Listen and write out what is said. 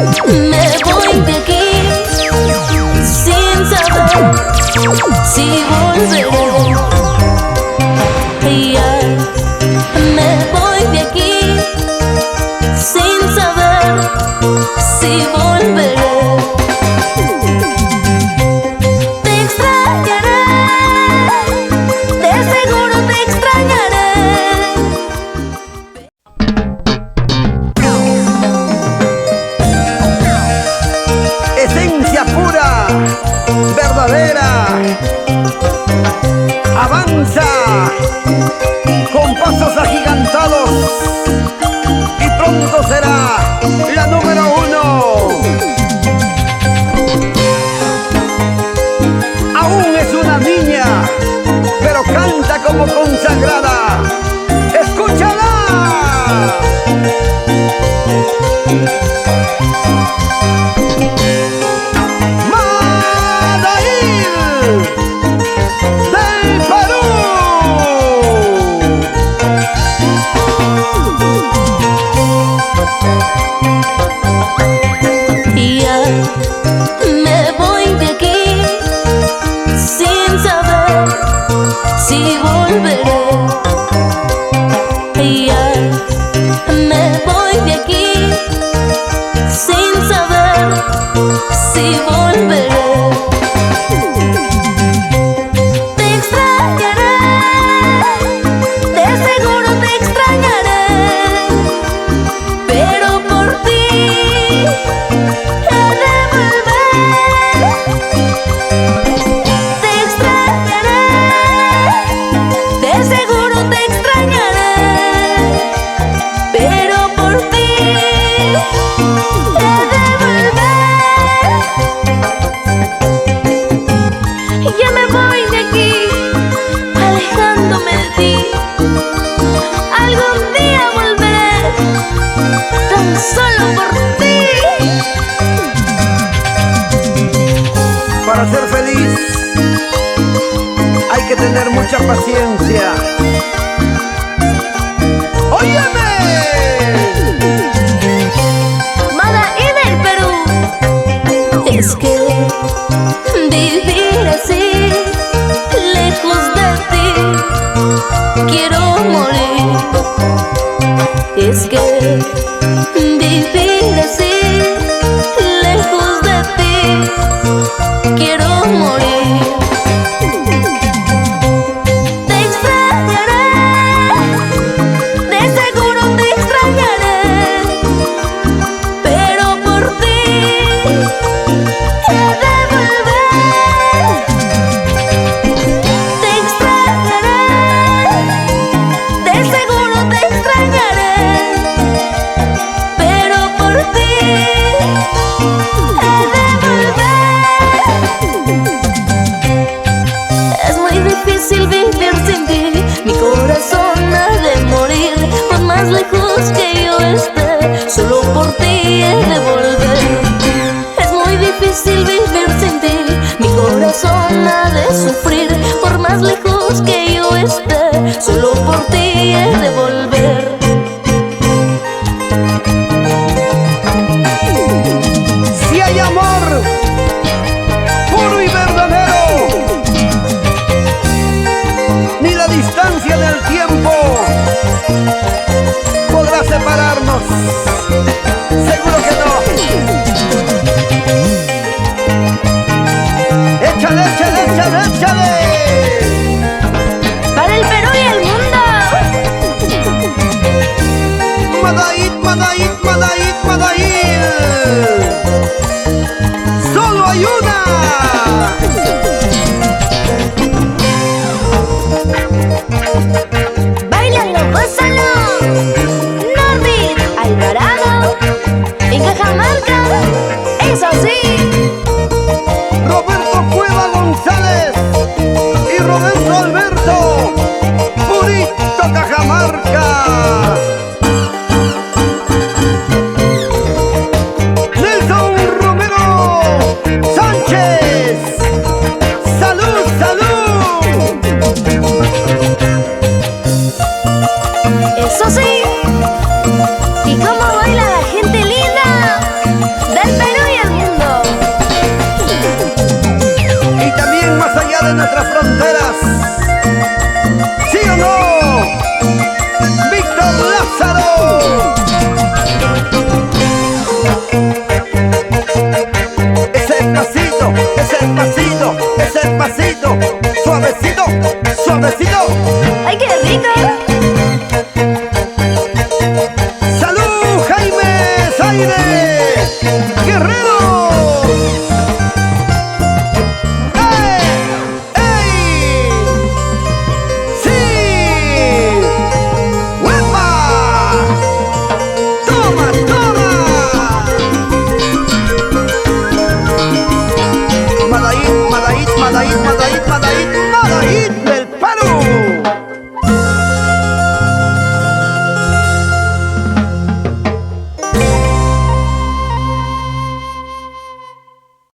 Me voy de aquí sin saber si volveré. Ya, me voy de aquí sin saber si volveré. Te extrañaré, de seguro te extrañaré. Esencia pura, verdadera, avanza con pasos agigantados y pronto será la número 1. Aún es una niña, pero canta como consagrada. ¡Escúchala! Me voy de aquí sin saber si volveré. Ya, me voy de aquí sin saber si volveré. Te extrañaré, de seguro te extrañaré, pero por ti solo por ti. Para ser feliz hay que tener mucha paciencia. ¡Óyeme! Madaí del Perú. Es que vivir así, lejos de ti, quiero morir. Es que vivir así, lejos de ti, quiero morir. Te extrañaré, de seguro te extrañaré, pero por ti he de volver. Te extrañaré, de seguro te extrañaré, vivir sin ti. Mi corazón ha de morir, por más lejos que yo esté, solo por ti he de volver. Es muy difícil vivir sin ti, mi corazón ha de sufrir, por más lejos que yo esté, solo por ti he de volver.